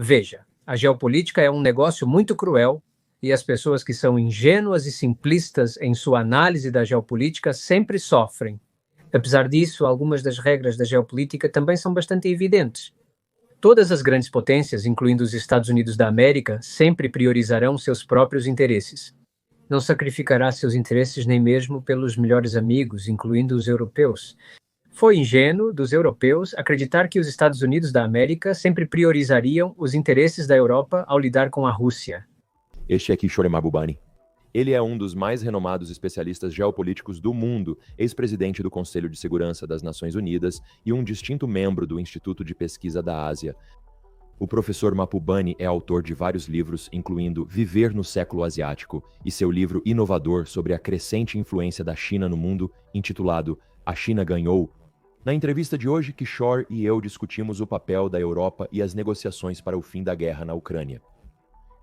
Veja, a geopolítica é um negócio muito cruel e as pessoas que são ingênuas e simplistas em sua análise da geopolítica sempre sofrem. Apesar disso, algumas das regras da geopolítica também são bastante evidentes. Todas as grandes potências, incluindo os Estados Unidos da América, sempre priorizarão seus próprios interesses. Não sacrificará seus interesses nem mesmo pelos melhores amigos, incluindo os europeus. Foi ingênuo dos europeus acreditar que os Estados Unidos da América sempre priorizariam os interesses da Europa ao lidar com a Rússia. Este é Kishore Mahbubani. Ele é um dos mais renomados especialistas geopolíticos do mundo, ex-presidente do Conselho de Segurança das Nações Unidas e um distinto membro do Instituto de Pesquisa da Ásia. O professor Mahbubani é autor de vários livros, incluindo Viver no Século Asiático e seu livro inovador sobre a crescente influência da China no mundo, intitulado A China Ganhou. Na entrevista de hoje, Kishore e eu discutimos o papel da Europa e as negociações para o fim da guerra na Ucrânia.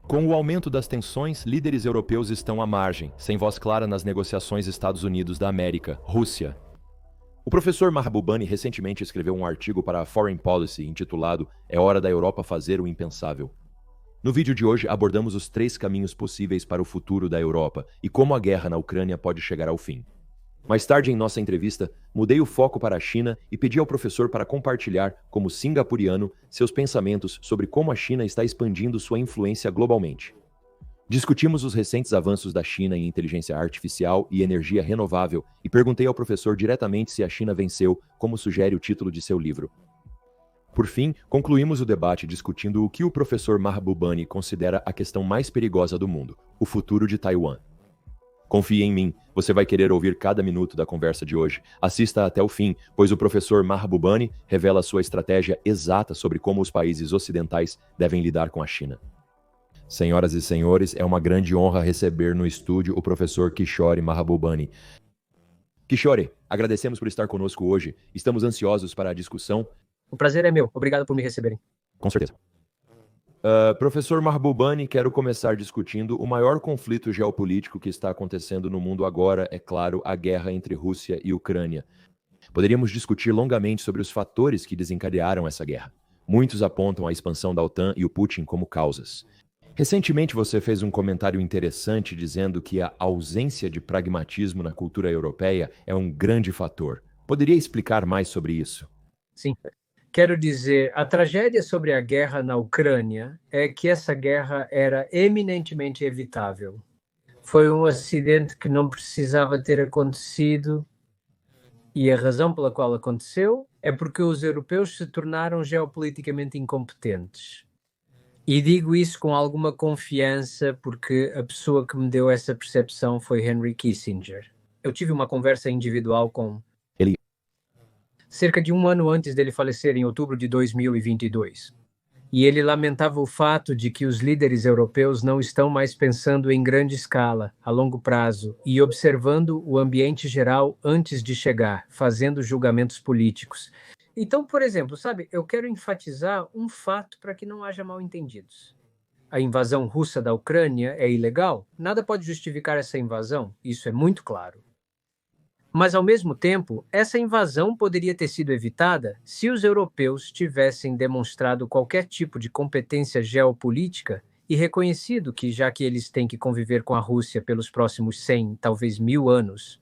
Com o aumento das tensões, líderes europeus estão à margem, sem voz clara nas negociações Estados Unidos da América, Rússia. O professor Mahbubani recentemente escreveu um artigo para a Foreign Policy intitulado É hora da Europa fazer o impensável. No vídeo de hoje abordamos os 3 caminhos possíveis para o futuro da Europa e como a guerra na Ucrânia pode chegar ao fim. Mais tarde em nossa entrevista, mudei o foco para a China e pedi ao professor para compartilhar, como singapuriano, seus pensamentos sobre como a China está expandindo sua influência globalmente. Discutimos os recentes avanços da China em inteligência artificial e energia renovável e perguntei ao professor diretamente se a China venceu, como sugere o título de seu livro. Por fim, concluímos o debate discutindo o que o professor Mahbubani considera a questão mais perigosa do mundo, o futuro de Taiwan. Confie em mim, você vai querer ouvir cada minuto da conversa de hoje. Assista até o fim, pois o professor Mahbubani revela sua estratégia exata sobre como os países ocidentais devem lidar com a China. Senhoras e senhores, é uma grande honra receber no estúdio o professor Kishore Mahbubani. Kishore, agradecemos por estar conosco hoje. Estamos ansiosos para a discussão. O prazer é meu. Obrigado por me receberem. Com certeza. Professor Mahbubani, quero começar discutindo o maior conflito geopolítico que está acontecendo no mundo agora, é claro, a guerra entre Rússia e Ucrânia. Poderíamos discutir longamente sobre os fatores que desencadearam essa guerra. Muitos apontam a expansão da OTAN e o Putin como causas. Recentemente você fez um comentário interessante dizendo que a ausência de pragmatismo na cultura europeia é um grande fator. Poderia explicar mais sobre isso? Sim. Quero dizer, a tragédia sobre a guerra na Ucrânia é que essa guerra era eminentemente evitável. Foi um acidente que não precisava ter acontecido e a razão pela qual aconteceu é porque os europeus se tornaram geopoliticamente incompetentes. E digo isso com alguma confiança porque a pessoa que me deu essa percepção foi Henry Kissinger. Eu tive uma conversa individual com ele cerca de um ano antes dele falecer, em outubro de 2022. E ele lamentava o fato de que os líderes europeus não estão mais pensando em grande escala, a longo prazo, e observando o ambiente geral antes de chegar, fazendo julgamentos políticos. Então, por exemplo, eu quero enfatizar um fato para que não haja mal-entendidos. A invasão russa da Ucrânia é ilegal? Nada pode justificar essa invasão, isso é muito claro. Mas, ao mesmo tempo, essa invasão poderia ter sido evitada se os europeus tivessem demonstrado qualquer tipo de competência geopolítica e reconhecido que, já que eles têm que conviver com a Rússia pelos próximos 100, talvez 1000 anos,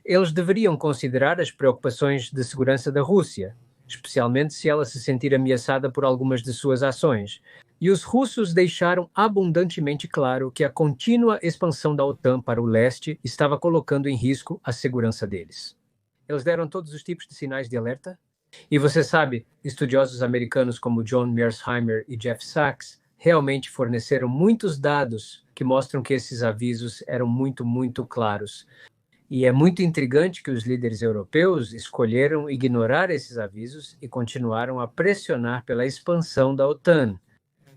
eles deveriam considerar as preocupações de segurança da Rússia, especialmente se ela se sentir ameaçada por algumas de suas ações. E os russos deixaram abundantemente claro que a contínua expansão da OTAN para o leste estava colocando em risco a segurança deles. Eles deram todos os tipos de sinais de alerta. E você sabe, estudiosos americanos como John Mearsheimer e Jeff Sachs realmente forneceram muitos dados que mostram que esses avisos eram muito, muito claros. E é muito intrigante que os líderes europeus escolheram ignorar esses avisos e continuaram a pressionar pela expansão da OTAN.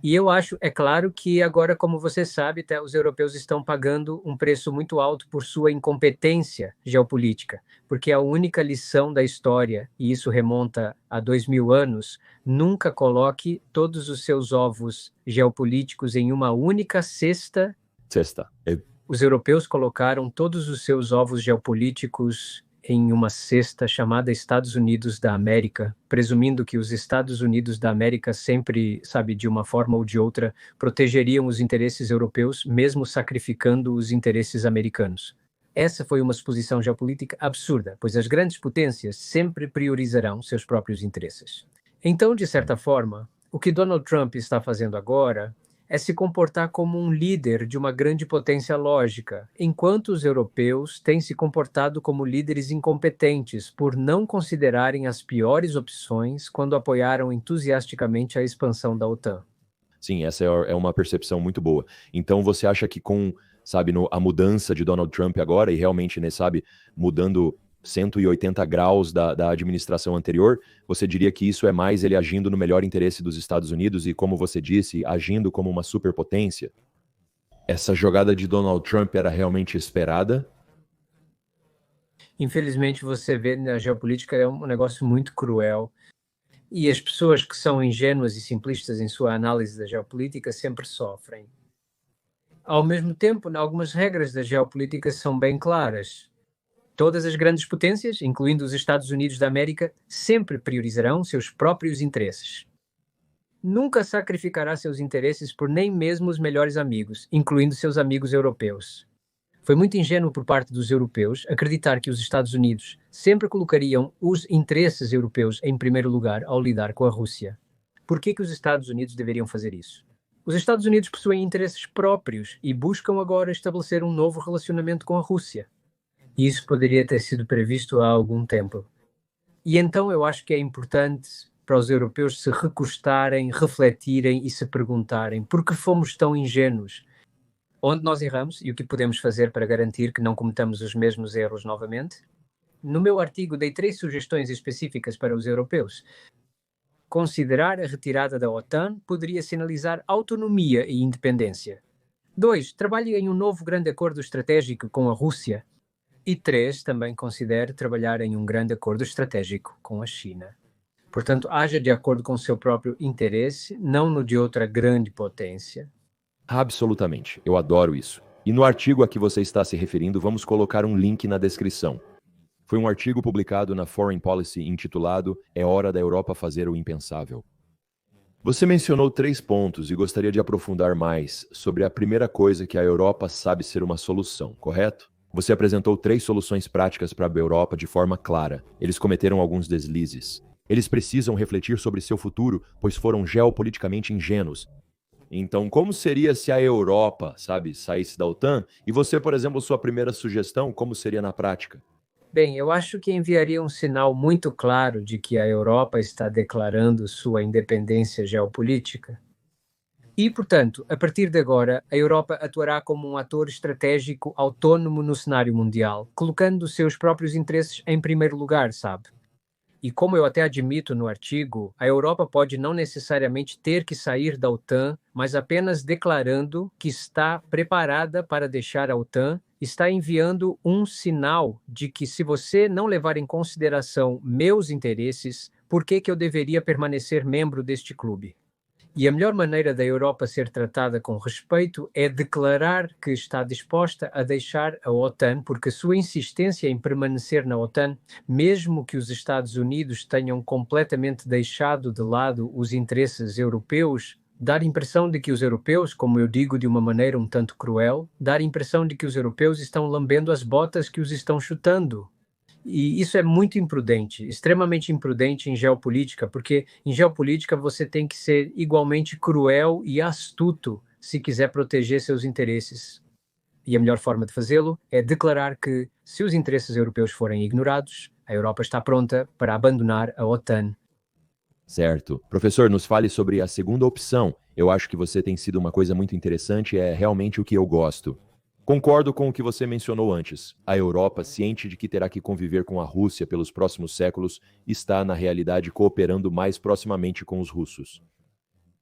E eu acho, é claro que agora, como você sabe, os europeus estão pagando um preço muito alto por sua incompetência geopolítica, porque a única lição da história, e isso remonta a 2000 anos, nunca coloque todos os seus ovos geopolíticos em uma única cesta. Os europeus colocaram todos os seus ovos geopolíticos em uma cesta chamada Estados Unidos da América, presumindo que os Estados Unidos da América sempre, sabe, de uma forma ou de outra, protegeriam os interesses europeus, mesmo sacrificando os interesses americanos. Essa foi uma suposição geopolítica absurda, pois as grandes potências sempre priorizarão seus próprios interesses. Então, de certa forma, o que Donald Trump está fazendo agora é se comportar como um líder de uma grande potência lógica, enquanto os europeus têm se comportado como líderes incompetentes por não considerarem as piores opções quando apoiaram entusiasticamente a expansão da OTAN. Sim, essa é uma percepção muito boa. Então você acha que com, sabe, a mudança de Donald Trump agora, e realmente, né, sabe, mudando 180 graus da administração anterior, você diria que isso é mais ele agindo no melhor interesse dos Estados Unidos e, como você disse, agindo como uma superpotência? Essa jogada de Donald Trump era realmente esperada? Infelizmente, você vê na geopolítica é um negócio muito cruel. E as pessoas que são ingênuas e simplistas em sua análise da geopolítica sempre sofrem. Ao mesmo tempo, algumas regras da geopolítica são bem claras. Todas as grandes potências, incluindo os Estados Unidos da América, sempre priorizarão seus próprios interesses. Nunca sacrificará seus interesses por nem mesmo os melhores amigos, incluindo seus amigos europeus. Foi muito ingênuo por parte dos europeus acreditar que os Estados Unidos sempre colocariam os interesses europeus em primeiro lugar ao lidar com a Rússia. Por que os Estados Unidos deveriam fazer isso? Os Estados Unidos possuem interesses próprios e buscam agora estabelecer um novo relacionamento com a Rússia. Isso poderia ter sido previsto há algum tempo. E então eu acho que é importante para os europeus se recostarem, refletirem e se perguntarem por que fomos tão ingênuos? Onde nós erramos e o que podemos fazer para garantir que não cometamos os mesmos erros novamente? No meu artigo dei 3 sugestões específicas para os europeus. Considerar a retirada da OTAN poderia sinalizar autonomia e independência. 2. Trabalhe em um novo grande acordo estratégico com a Rússia. E 3. Também considere trabalhar em um grande acordo estratégico com a China. Portanto, haja de acordo com o seu próprio interesse, não no de outra grande potência. Absolutamente, eu adoro isso. E no artigo a que você está se referindo, vamos colocar um link na descrição. Foi um artigo publicado na Foreign Policy intitulado "É hora da Europa fazer o impensável". Você mencionou 3 pontos e gostaria de aprofundar mais sobre a primeira coisa que a Europa sabe ser uma solução, correto? Você apresentou 3 soluções práticas para a Europa de forma clara. Eles cometeram alguns deslizes. Eles precisam refletir sobre seu futuro, pois foram geopoliticamente ingênuos. Então, como seria se a Europa, sabe, saísse da OTAN? E você, por exemplo, sua primeira sugestão, como seria na prática? Bem, eu acho que enviaria um sinal muito claro de que a Europa está declarando sua independência geopolítica. E, portanto, a partir de agora, a Europa atuará como um ator estratégico autônomo no cenário mundial, colocando os seus próprios interesses em primeiro lugar, sabe? E como eu até admito no artigo, a Europa pode não necessariamente ter que sair da OTAN, mas apenas declarando que está preparada para deixar a OTAN, está enviando um sinal de que se você não levar em consideração meus interesses, por que eu deveria permanecer membro deste clube? E a melhor maneira da Europa ser tratada com respeito é declarar que está disposta a deixar a OTAN, porque sua insistência em permanecer na OTAN, mesmo que os Estados Unidos tenham completamente deixado de lado os interesses europeus, dá a impressão de que os europeus, como eu digo de uma maneira um tanto cruel, dá a impressão de que os europeus estão lambendo as botas que os estão chutando. E isso é muito imprudente, extremamente imprudente em geopolítica, porque em geopolítica você tem que ser igualmente cruel e astuto se quiser proteger seus interesses. E a melhor forma de fazê-lo é declarar que, se os interesses europeus forem ignorados, a Europa está pronta para abandonar a OTAN. Certo. Professor, nos fale sobre a segunda opção. Eu acho que você tem sido uma coisa muito interessante, é realmente o que eu gosto. Concordo com o que você mencionou antes. A Europa, ciente de que terá que conviver com a Rússia pelos próximos séculos, está, na realidade, cooperando mais proximamente com os russos.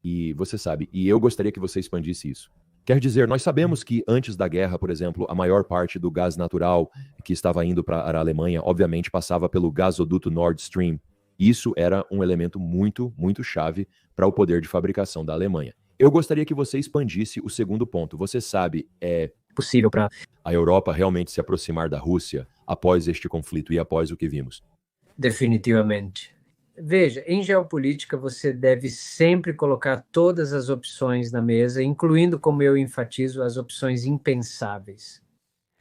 E você sabe, e eu gostaria que você expandisse isso. Quer dizer, nós sabemos que antes da guerra, por exemplo, a maior parte do gás natural que estava indo para a Alemanha, obviamente, passava pelo gasoduto Nord Stream. Isso era um elemento muito, muito chave para o poder de fabricação da Alemanha. Eu gostaria que você expandisse o segundo ponto. Você sabe, possível para A Europa realmente se aproximar da Rússia após este conflito e após o que vimos. definitivamente. Veja, em geopolítica você deve sempre colocar todas as opções na mesa, incluindo, como eu enfatizo, as opções impensáveis.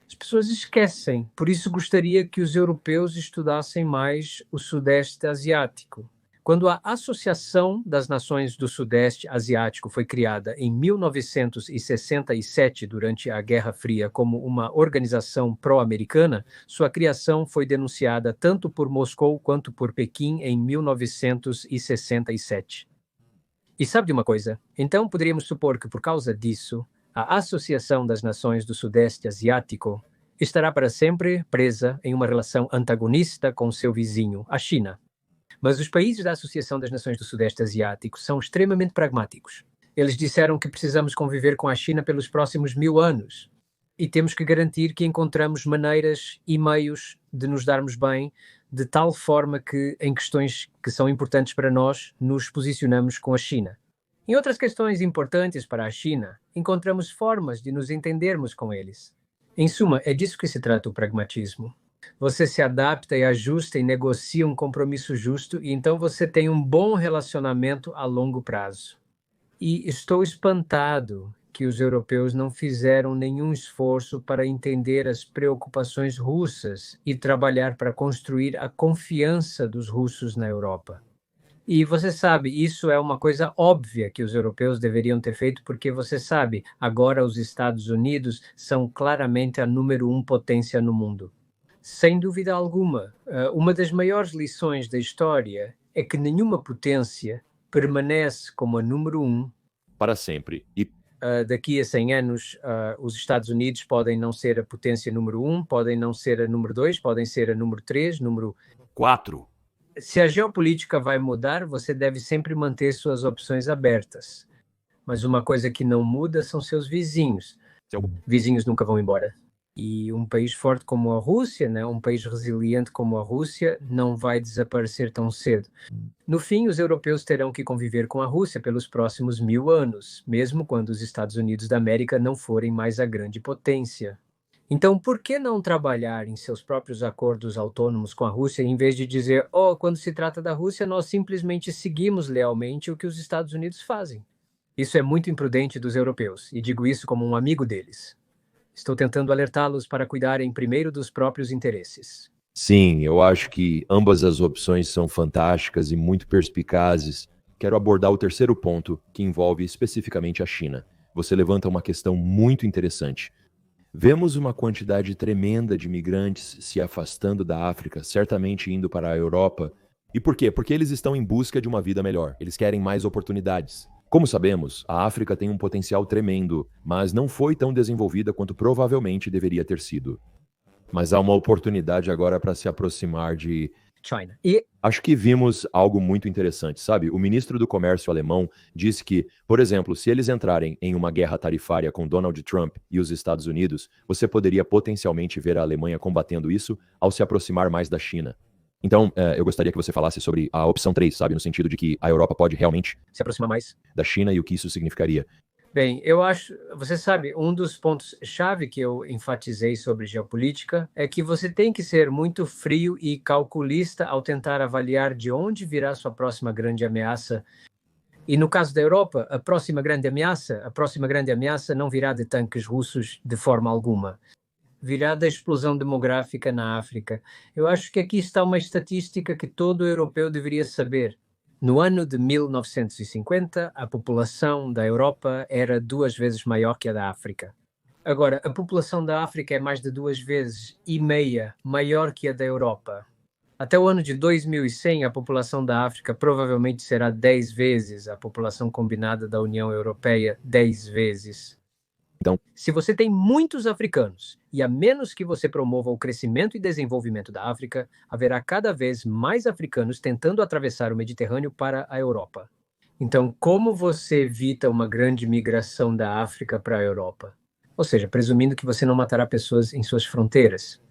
As pessoas esquecem, por isso gostaria que os europeus estudassem mais o Sudeste Asiático. Quando a Associação das Nações do Sudeste Asiático foi criada em 1967, durante a Guerra Fria, como uma organização pró-americana, sua criação foi denunciada tanto por Moscou quanto por Pequim em 1967. E sabe de uma coisa? Então poderíamos supor que, por causa disso, a Associação das Nações do Sudeste Asiático estará para sempre presa em uma relação antagonista com seu vizinho, a China. Mas os países da Associação das Nações do Sudeste Asiático são extremamente pragmáticos. Eles disseram que precisamos conviver com a China pelos próximos 1000 anos e temos que garantir que encontramos maneiras e meios de nos darmos bem, de tal forma que, em questões que são importantes para nós, nos posicionamos com a China. Em outras questões importantes para a China, encontramos formas de nos entendermos com eles. Em suma, é disso que se trata o pragmatismo. Você se adapta e ajusta e negocia um compromisso justo, e então você tem um bom relacionamento a longo prazo. E estou espantado que os europeus não fizeram nenhum esforço para entender as preocupações russas e trabalhar para construir a confiança dos russos na Europa. E você sabe, isso é uma coisa óbvia que os europeus deveriam ter feito, porque você sabe, agora os Estados Unidos são claramente a número 1 potência no mundo. Sem dúvida alguma, uma das maiores lições da história é que nenhuma potência permanece como a número 1 para sempre. E daqui a 100 anos, os Estados Unidos podem não ser a potência número 1, podem não ser a número 2, podem ser a número 3, número 4. Se a geopolítica vai mudar, você deve sempre manter suas opções abertas. Mas uma coisa que não muda são seus vizinhos. Vizinhos nunca vão embora. E um país forte como a Rússia, né, um país resiliente como a Rússia, não vai desaparecer tão cedo. No fim, os europeus terão que conviver com a Rússia pelos próximos 1000 anos, mesmo quando os Estados Unidos da América não forem mais a grande potência. Então, por que não trabalhar em seus próprios acordos autônomos com a Rússia, em vez de dizer, quando se trata da Rússia, nós simplesmente seguimos lealmente o que os Estados Unidos fazem? Isso é muito imprudente dos europeus, e digo isso como um amigo deles. Estou tentando alertá-los para cuidarem primeiro dos próprios interesses. Sim, eu acho que ambas as opções são fantásticas e muito perspicazes. Quero abordar o terceiro ponto, que envolve especificamente a China. Você levanta uma questão muito interessante. Vemos uma quantidade tremenda de imigrantes se afastando da África, certamente indo para a Europa. E por quê? Porque eles estão em busca de uma vida melhor. Eles querem mais oportunidades. Como sabemos, a África tem um potencial tremendo, mas não foi tão desenvolvida quanto provavelmente deveria ter sido. Mas há uma oportunidade agora para se aproximar de China. E acho que vimos algo muito interessante, sabe? O ministro do Comércio alemão disse que, por exemplo, se eles entrarem em uma guerra tarifária com Donald Trump e os Estados Unidos, você poderia potencialmente ver a Alemanha combatendo isso ao se aproximar mais da China. Então, eu gostaria que você falasse sobre a opção 3, sabe? No sentido de que a Europa pode realmente se aproximar mais da China e o que isso significaria. Bem, eu acho, você sabe, um dos pontos-chave que eu enfatizei sobre geopolítica é que você tem que ser muito frio e calculista ao tentar avaliar de onde virá sua próxima grande ameaça. E no caso da Europa, a próxima grande ameaça não virá de tanques russos de forma alguma. Virá da explosão demográfica na África. Eu acho que aqui está uma estatística que todo europeu deveria saber. No ano de 1950, a população da Europa era 2 vezes maior que a da África. Agora, a população da África é mais de 2,5 vezes maior que a da Europa. Até o ano de 2100, a população da África provavelmente será 10 vezes a população combinada da União Europeia, 10 vezes. Então, se você tem muitos africanos, e a menos que você promova o crescimento e desenvolvimento da África, haverá cada vez mais africanos tentando atravessar o Mediterrâneo para a Europa. Então, como você evita uma grande migração da África para a Europa? Ou seja, presumindo que você não matará pessoas em suas fronteiras.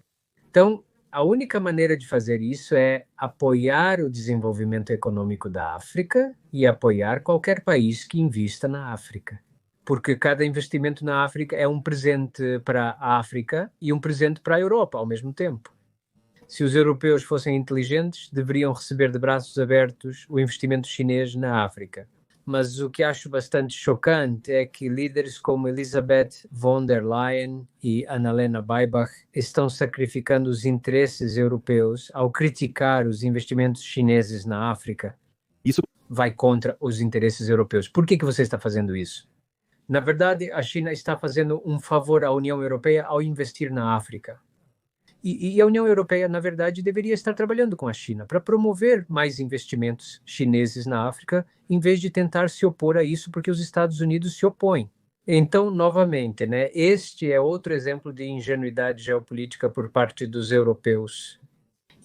Então, a única maneira de fazer isso é apoiar o desenvolvimento econômico da África e apoiar qualquer país que invista na África. porque cada investimento na África é um presente para a África e um presente para a Europa ao mesmo tempo. Se os europeus fossem inteligentes, deveriam receber de braços abertos o investimento chinês na África. Mas o que acho bastante chocante é que líderes como Elisabeth von der Leyen e Annalena Baerbock estão sacrificando os interesses europeus ao criticar os investimentos chineses na África. Isso vai contra os interesses europeus. Por que você está fazendo isso? Na verdade, a China está fazendo um favor à União Europeia ao investir na África. E a União Europeia, na verdade, deveria estar trabalhando com a China para promover mais investimentos chineses na África, em vez de tentar se opor a isso, porque os Estados Unidos se opõem. Então, novamente, né, este é outro exemplo de ingenuidade geopolítica por parte dos europeus.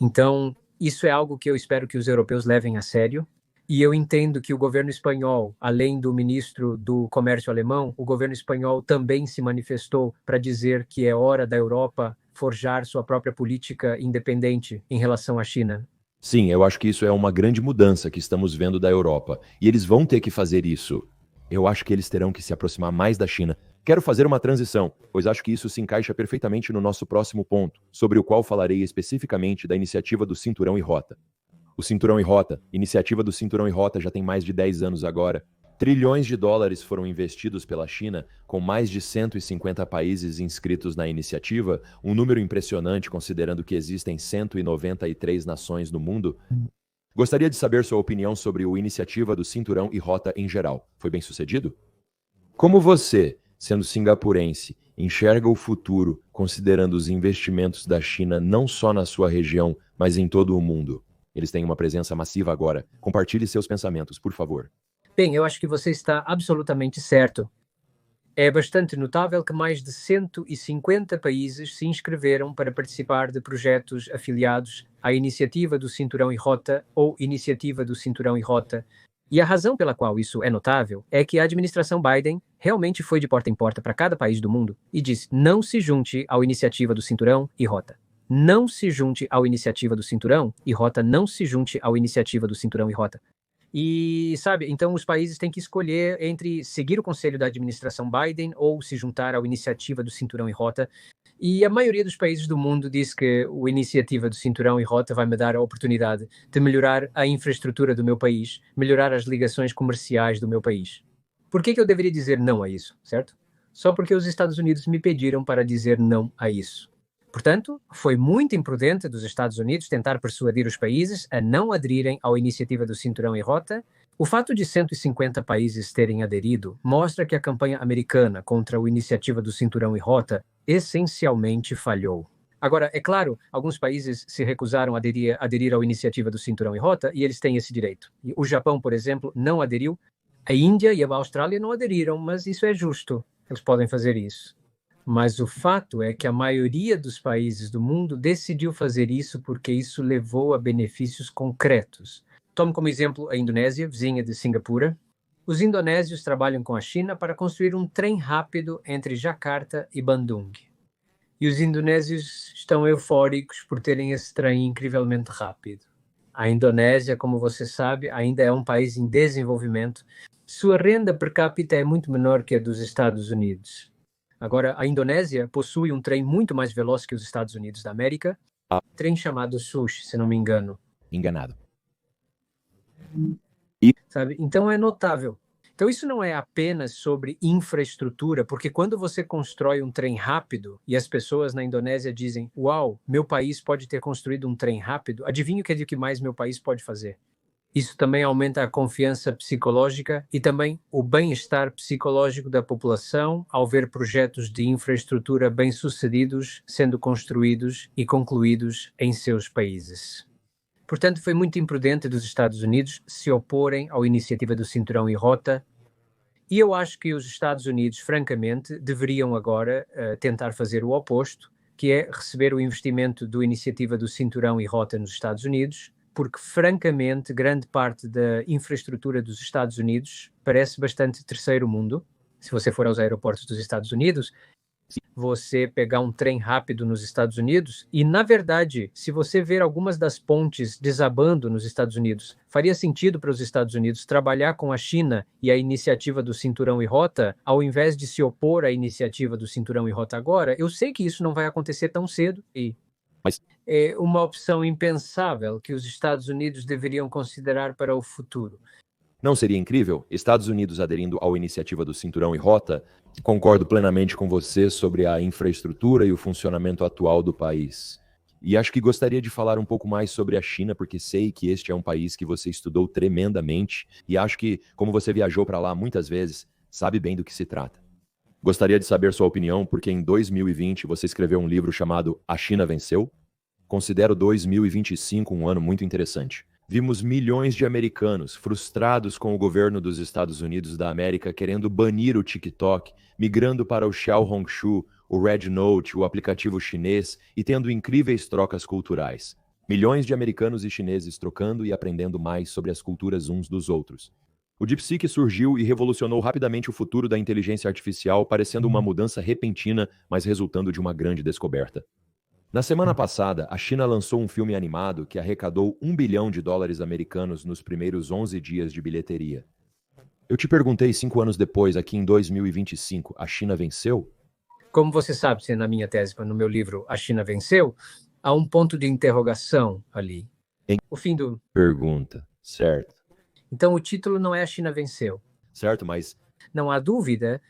Então, isso é algo que eu espero que os europeus levem a sério. E eu entendo que o governo espanhol, além do ministro do Comércio alemão, o governo espanhol também se manifestou para dizer que é hora da Europa forjar sua própria política independente em relação à China. Sim, eu acho que isso é uma grande mudança que estamos vendo da Europa. E eles vão ter que fazer isso. Eu acho que eles terão que se aproximar mais da China. Quero fazer uma transição, pois acho que isso se encaixa perfeitamente no nosso próximo ponto, sobre o qual falarei especificamente da iniciativa do Cinturão e Rota. O Cinturão e Rota, iniciativa do Cinturão e Rota já tem mais de 10 anos agora. Trilhões de dólares foram investidos pela China, com mais de 150 países inscritos na iniciativa, um número impressionante considerando que existem 193 nações no mundo. Gostaria de saber sua opinião sobre a iniciativa do Cinturão e Rota em geral. Foi bem sucedido? Como você, sendo singapurense, enxerga o futuro considerando os investimentos da China não só na sua região, mas em todo o mundo? Eles têm uma presença massiva agora. Compartilhe seus pensamentos, por favor. Bem, eu acho que você está absolutamente certo. É bastante notável que mais de 150 países se inscreveram para participar de projetos afiliados à Iniciativa do Cinturão e Rota ou Iniciativa do Cinturão e Rota. E a razão pela qual isso é notável é que a administração Biden realmente foi de porta em porta para cada país do mundo e disse: não se junte à Iniciativa do Cinturão e Rota. Não se junte à Iniciativa do Cinturão e Rota. Não se junte à Iniciativa do Cinturão e Rota. E, sabe, então os países têm que escolher entre seguir o conselho da administração Biden ou se juntar à Iniciativa do Cinturão e Rota. E a maioria dos países do mundo diz que a Iniciativa do Cinturão e Rota vai me dar a oportunidade de melhorar a infraestrutura do meu país, melhorar as ligações comerciais do meu país. Por que eu deveria dizer não a isso, certo? Só porque os Estados Unidos me pediram para dizer não a isso. Portanto, foi muito imprudente dos Estados Unidos tentar persuadir os países a não aderirem à Iniciativa do Cinturão e Rota. O fato de 150 países terem aderido mostra que a campanha americana contra a Iniciativa do Cinturão e Rota essencialmente falhou. Agora, é claro, alguns países se recusaram a aderir à Iniciativa do Cinturão e Rota e eles têm esse direito. O Japão, por exemplo, não aderiu. A Índia e a Austrália não aderiram, mas isso é justo. Eles podem fazer isso. Mas o fato é que a maioria dos países do mundo decidiu fazer isso porque isso levou a benefícios concretos. Tome como exemplo a Indonésia, vizinha de Singapura. Os indonésios trabalham com a China para construir um trem rápido entre Jakarta e Bandung. E os indonésios estão eufóricos por terem esse trem incrivelmente rápido. A Indonésia, como você sabe, ainda é um país em desenvolvimento. Sua renda per capita é muito menor que a dos Estados Unidos. Agora, a Indonésia possui um trem muito mais veloz que os Estados Unidos da América, trem chamado Sush, se não me engano. Enganado. Sabe? Então é notável. Então isso não é apenas sobre infraestrutura, porque quando você constrói um trem rápido e as pessoas na Indonésia dizem: uau, meu país pode ter construído um trem rápido, adivinha o que mais meu país pode fazer? Isso também aumenta a confiança psicológica e também o bem-estar psicológico da população ao ver projetos de infraestrutura bem-sucedidos sendo construídos e concluídos em seus países. Portanto, foi muito imprudente dos Estados Unidos se oporem à Iniciativa do Cinturão e Rota, e eu acho que os Estados Unidos, francamente, deveriam agora tentar fazer o oposto, que é receber o investimento da Iniciativa do Cinturão e Rota nos Estados Unidos, porque, francamente, grande parte da infraestrutura dos Estados Unidos parece bastante terceiro mundo. Se você for aos aeroportos dos Estados Unidos, você pegar um trem rápido nos Estados Unidos. E, na verdade, se você ver algumas das pontes desabando nos Estados Unidos, faria sentido para os Estados Unidos trabalhar com a China e a iniciativa do Cinturão e Rota, ao invés de se opor à iniciativa do Cinturão e Rota agora. Eu sei que isso não vai acontecer tão cedo e Mas é uma opção impensável que os Estados Unidos deveriam considerar para o futuro. não seria incrível? Estados Unidos aderindo à iniciativa do Cinturão e Rota? Concordo plenamente com você sobre a infraestrutura e o funcionamento atual do país. E acho que gostaria de falar um pouco mais sobre a China, porque sei que este é um país que você estudou tremendamente e acho que, como você viajou para lá muitas vezes, sabe bem do que se trata. Gostaria de saber sua opinião, porque em 2020 você escreveu um livro chamado A China Venceu? Considero 2025 um ano muito interessante. Vimos milhões de americanos frustrados com o governo dos Estados Unidos da América querendo banir o TikTok, migrando para o Xiaohongshu, o Red Note, o aplicativo chinês e tendo incríveis trocas culturais. Milhões de americanos e chineses trocando e aprendendo mais sobre as culturas uns dos outros. O DeepSeek surgiu e revolucionou rapidamente o futuro da inteligência artificial, parecendo uma mudança repentina, mas resultando de uma grande descoberta. Na semana passada, a China lançou um filme animado que arrecadou US$ 1 bilhão americanos nos primeiros 11 dias de bilheteria. Eu te perguntei 5 anos depois, aqui em 2025, a China venceu? Como você sabe, se na minha tese, no meu livro A China Venceu, há um ponto de interrogação ali. Em O fim do... pergunta, certo. Então, o título não é A China Venceu. Certo, mas Não há dúvida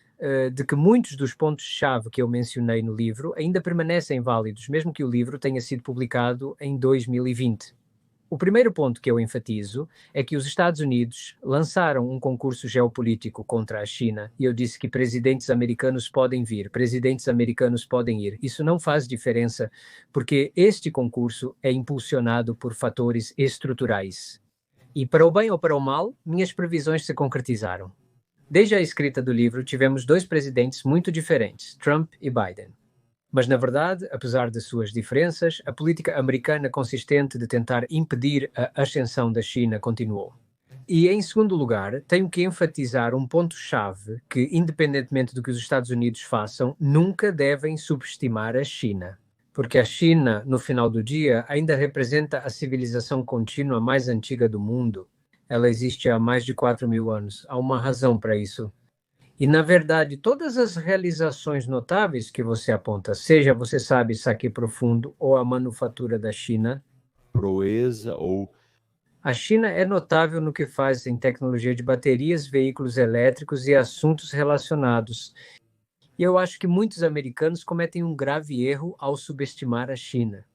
de que muitos dos pontos-chave que eu mencionei no livro ainda permanecem válidos, mesmo que o livro tenha sido publicado em 2020. O primeiro ponto que eu enfatizo é que os Estados Unidos lançaram um concurso geopolítico contra a China e eu disse que presidentes americanos podem vir, presidentes americanos podem ir. Isso não faz diferença porque este concurso é impulsionado por fatores estruturais. E para o bem ou para o mal, minhas previsões se concretizaram. Desde a escrita do livro, tivemos dois presidentes muito diferentes, Trump e Biden. Mas, na verdade, apesar de suas diferenças, a política americana consistente de tentar impedir a ascensão da China continuou. E, em segundo lugar, tenho que enfatizar um ponto-chave que, independentemente do que os Estados Unidos façam, nunca devem subestimar a China. Porque a China, no final do dia, ainda representa a civilização contínua mais antiga do mundo. Ela existe há mais de 4.000 anos. Há uma razão para isso. E, na verdade, todas as realizações notáveis que você aponta, seja você sabe saque profundo ou a manufatura da China, proeza ou a China é notável no que faz em tecnologia de baterias, veículos elétricos e assuntos relacionados. E eu acho que muitos americanos cometem um grave erro ao subestimar a China.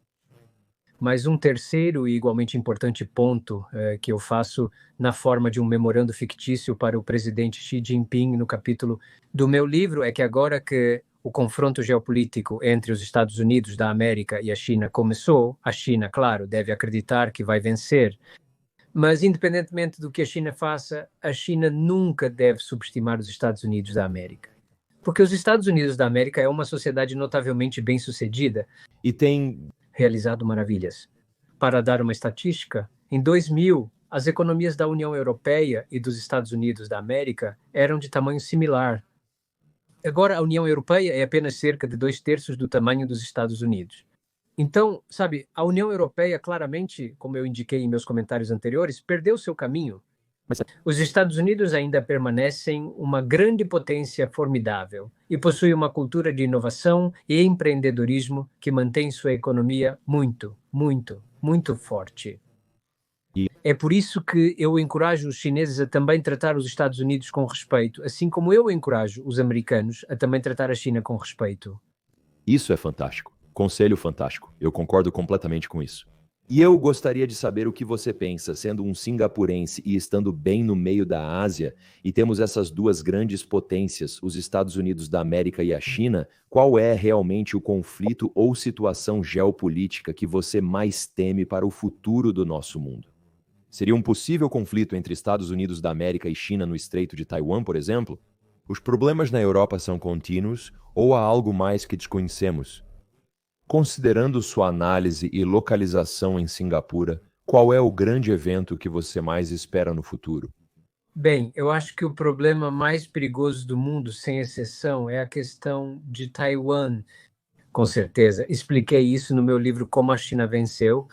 Mas um terceiro e igualmente importante ponto que eu faço na forma de um memorando fictício para o presidente Xi Jinping no capítulo do meu livro é que agora que o confronto geopolítico entre os Estados Unidos da América e a China começou, a China, claro, deve acreditar que vai vencer. Mas, independentemente do que a China faça, a China nunca deve subestimar os Estados Unidos da América. Porque os Estados Unidos da América é uma sociedade notavelmente bem-sucedida e tem realizado maravilhas. Para dar uma estatística, em 2000, as economias da União Europeia e dos Estados Unidos da América eram de tamanho similar. Agora, a União Europeia é apenas cerca de 2/3 do tamanho dos Estados Unidos. Então, sabe, a União Europeia claramente, como eu indiquei em meus comentários anteriores, perdeu seu caminho. Os Estados Unidos ainda permanecem uma grande potência formidável e possuem uma cultura de inovação e empreendedorismo que mantém sua economia muito, muito, muito forte. É por isso que eu encorajo os chineses a também tratar os Estados Unidos com respeito, assim como eu encorajo os americanos a também tratar a China com respeito. Isso é fantástico. Conselho fantástico. Eu concordo completamente com isso. E eu gostaria de saber o que você pensa, sendo um singapurense e estando bem no meio da Ásia, e temos essas duas grandes potências, os Estados Unidos da América e a China, qual é realmente o conflito ou situação geopolítica que você mais teme para o futuro do nosso mundo? Seria um possível conflito entre Estados Unidos da América e China no Estreito de Taiwan, por exemplo? Os problemas na Europa são contínuos ou há algo mais que desconhecemos? Considerando sua análise e localização em Singapura, qual é o grande evento que você mais espera no futuro? Bem, eu acho que o problema mais perigoso do mundo, sem exceção, é a questão de Taiwan, com certeza. Expliquei isso no meu livro Como a China Venceu.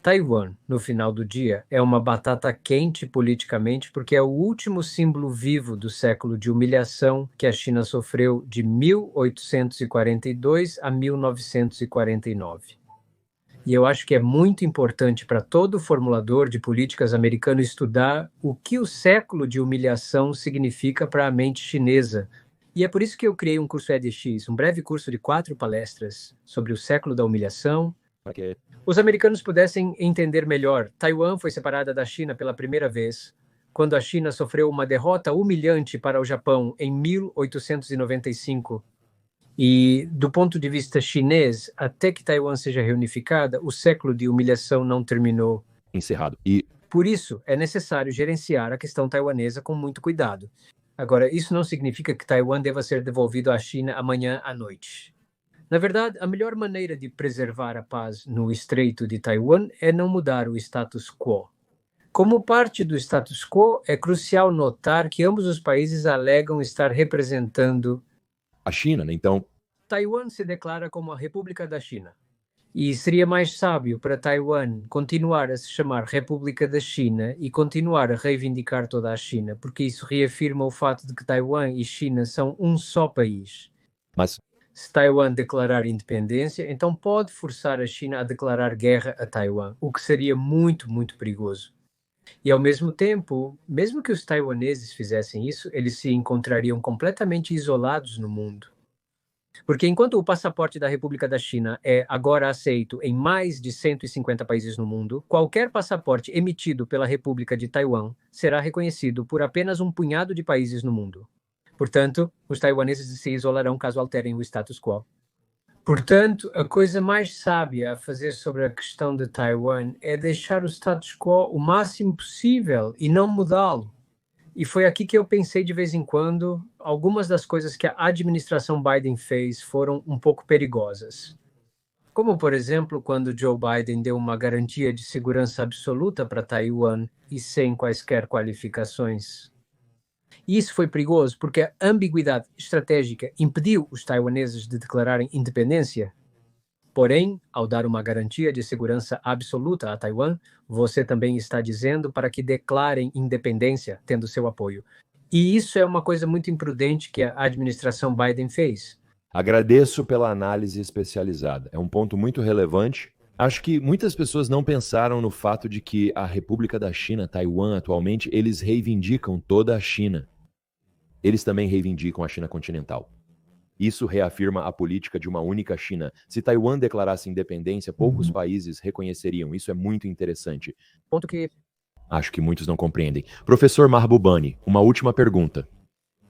Taiwan, no final do dia, é uma batata quente politicamente porque é o último símbolo vivo do século de humilhação que a China sofreu de 1842 a 1949. E eu acho que é muito importante para todo formulador de políticas americano estudar o que o século de humilhação significa para a mente chinesa. E é por isso que eu criei um curso EDX, um breve curso de 4 palestras sobre o século da humilhação. Okay. Os americanos pudessem entender melhor. Taiwan foi separada da China pela primeira vez quando a China sofreu uma derrota humilhante para o Japão em 1895. E, do ponto de vista chinês, até que Taiwan seja reunificada, o século de humilhação não terminou. Encerrado. E Por isso, é necessário gerenciar a questão taiwanesa com muito cuidado. Agora, isso não significa que Taiwan deva ser devolvido à China amanhã à noite. Na verdade, a melhor maneira de preservar a paz no Estreito de Taiwan é não mudar o status quo. Como parte do status quo, é crucial notar que ambos os países alegam estar representando a China, né? Então, Taiwan se declara como a República da China. E seria mais sábio para Taiwan continuar a se chamar República da China e continuar a reivindicar toda a China, porque isso reafirma o fato de que Taiwan e China são um só país. mas Se Taiwan declarar independência, então pode forçar a China a declarar guerra a Taiwan, o que seria muito, muito perigoso. E ao mesmo tempo, mesmo que os taiwaneses fizessem isso, eles se encontrariam completamente isolados no mundo. Porque enquanto o passaporte da República da China é agora aceito em mais de 150 países no mundo, qualquer passaporte emitido pela República de Taiwan será reconhecido por apenas um punhado de países no mundo. Portanto, os taiwaneses se isolarão caso alterem o status quo. Portanto, a coisa mais sábia a fazer sobre a questão de Taiwan é deixar o status quo o máximo possível e não mudá-lo. E foi aqui que eu pensei de vez em quando, algumas das coisas que a administração Biden fez foram um pouco perigosas. Como, por exemplo, quando Joe Biden deu uma garantia de segurança absoluta para Taiwan e sem quaisquer qualificações. E isso foi perigoso porque a ambiguidade estratégica impediu os taiwaneses de declararem independência. Porém, ao dar uma garantia de segurança absoluta a Taiwan, você também está dizendo para que declarem independência, tendo seu apoio. E isso é uma coisa muito imprudente que a administração Biden fez. Agradeço pela análise especializada. É um ponto muito relevante. Acho que muitas pessoas não pensaram no fato de que a República da China, Taiwan, atualmente, eles reivindicam toda a China. Eles também reivindicam a China continental. Isso reafirma a política de uma única China. Se Taiwan declarasse independência, poucos países reconheceriam. Isso é muito interessante. Ponto que acho que muitos não compreendem. Professor Mahbubani, uma última pergunta.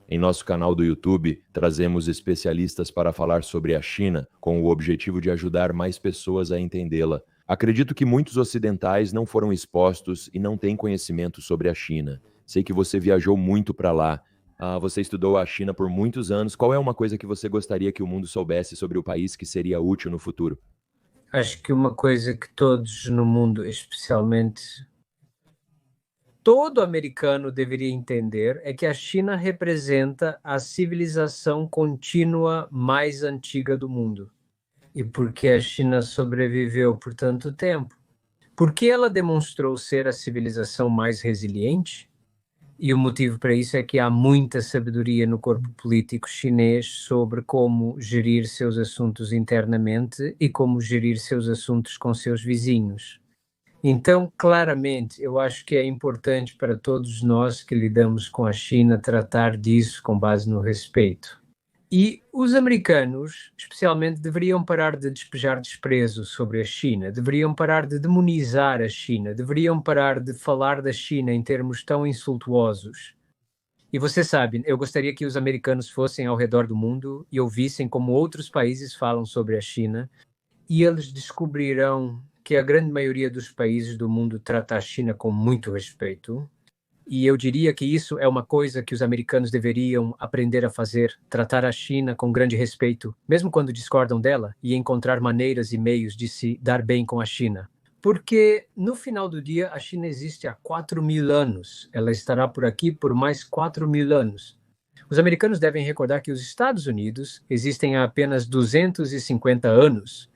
Em nosso canal do YouTube, trazemos especialistas para falar sobre a China, com o objetivo de ajudar mais pessoas a entendê-la. Acredito que muitos ocidentais não foram expostos e não têm conhecimento sobre a China. Sei que você viajou muito para lá. Você estudou a China por muitos anos. Qual é uma coisa que você gostaria que o mundo soubesse sobre o país que seria útil no futuro? Acho que uma coisa que todos no mundo, especialmente todo americano deveria entender é que a China representa a civilização contínua mais antiga do mundo. E por que a China sobreviveu por tanto tempo? Porque ela demonstrou ser a civilização mais resiliente? E o motivo para isso é que há muita sabedoria no corpo político chinês sobre como gerir seus assuntos internamente e como gerir seus assuntos com seus vizinhos. Então, claramente, eu acho que é importante para todos nós que lidamos com a China tratar disso com base no respeito. E os americanos, especialmente, deveriam parar de despejar desprezo sobre a China, deveriam parar de demonizar a China, deveriam parar de falar da China em termos tão insultuosos. E você sabe, eu gostaria que os americanos fossem ao redor do mundo e ouvissem como outros países falam sobre a China, e eles descobrirão que a grande maioria dos países do mundo trata a China com muito respeito. E eu diria que isso é uma coisa que os americanos deveriam aprender a fazer, tratar a China com grande respeito, mesmo quando discordam dela, e encontrar maneiras e meios de se dar bem com a China. Porque no final do dia a China existe há 4.000 anos. Ela estará por aqui por mais 4.000 anos. Os americanos devem recordar que os Estados Unidos existem há apenas 250 anos.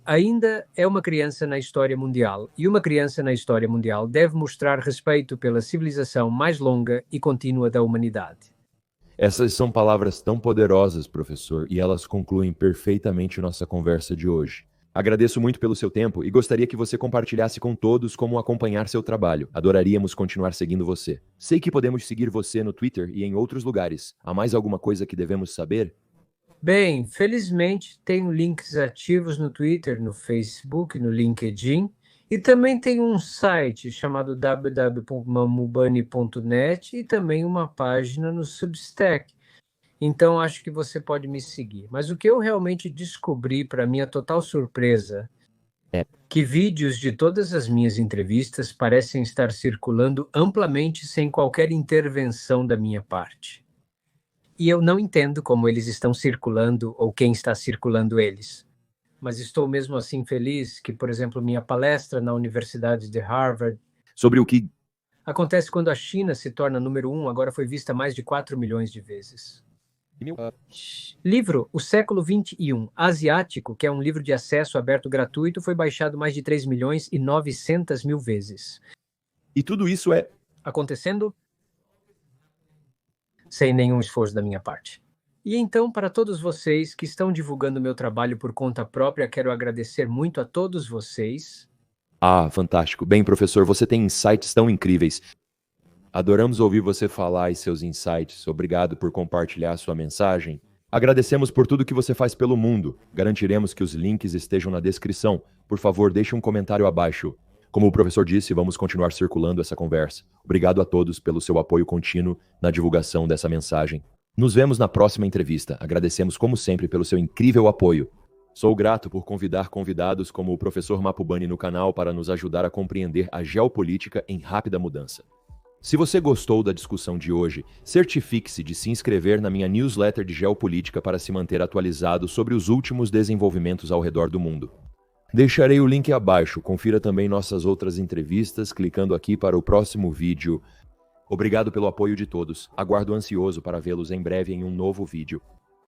Ainda é uma criança na história mundial, e uma criança na história mundial deve mostrar respeito pela civilização mais longa e contínua da humanidade. Essas são palavras tão poderosas, professor, e elas concluem perfeitamente nossa conversa de hoje. Agradeço muito pelo seu tempo e gostaria que você compartilhasse com todos como acompanhar seu trabalho. Adoraríamos continuar seguindo você. Sei que podemos seguir você no Twitter e em outros lugares. Há mais alguma coisa que devemos saber? Bem, felizmente tenho links ativos no Twitter, no Facebook, no LinkedIn, e também tem um site chamado www.mamubani.net e também uma página no Substack. Então acho que você pode me seguir. Mas o que eu realmente descobri, para minha total surpresa, É. que vídeos de todas as minhas entrevistas parecem estar circulando amplamente sem qualquer intervenção da minha parte. E eu não entendo como eles estão circulando ou quem está circulando eles. Mas estou mesmo assim feliz que, por exemplo, minha palestra na Universidade de Harvard Sobre o que... acontece quando a China se torna número 1, agora foi vista mais de 4 milhões de vezes. Livro O Século XXI, Asiático, que é um livro de acesso aberto gratuito, foi baixado mais de 3 milhões e 900 mil vezes. E tudo isso é... Acontecendo sem nenhum esforço da minha parte. E então, para todos vocês que estão divulgando meu trabalho por conta própria, quero agradecer muito a todos vocês. Ah, fantástico. Bem, professor, você tem insights tão incríveis. Adoramos ouvir você falar e seus insights. Obrigado por compartilhar sua mensagem. Agradecemos por tudo que você faz pelo mundo. Garantiremos que os links estejam na descrição. Por favor, deixe um comentário abaixo. Como o professor disse, vamos continuar circulando essa conversa. Obrigado a todos pelo seu apoio contínuo na divulgação dessa mensagem. Nos vemos na próxima entrevista. Agradecemos, como sempre, pelo seu incrível apoio. Sou grato por convidar convidados como o professor Mapubani no canal para nos ajudar a compreender a geopolítica em rápida mudança. Se você gostou da discussão de hoje, certifique-se de se inscrever na minha newsletter de geopolítica para se manter atualizado sobre os últimos desenvolvimentos ao redor do mundo. Deixarei o link abaixo. Confira também nossas outras entrevistas clicando aqui para o próximo vídeo. Obrigado pelo apoio de todos. Aguardo ansioso para vê-los em breve em um novo vídeo.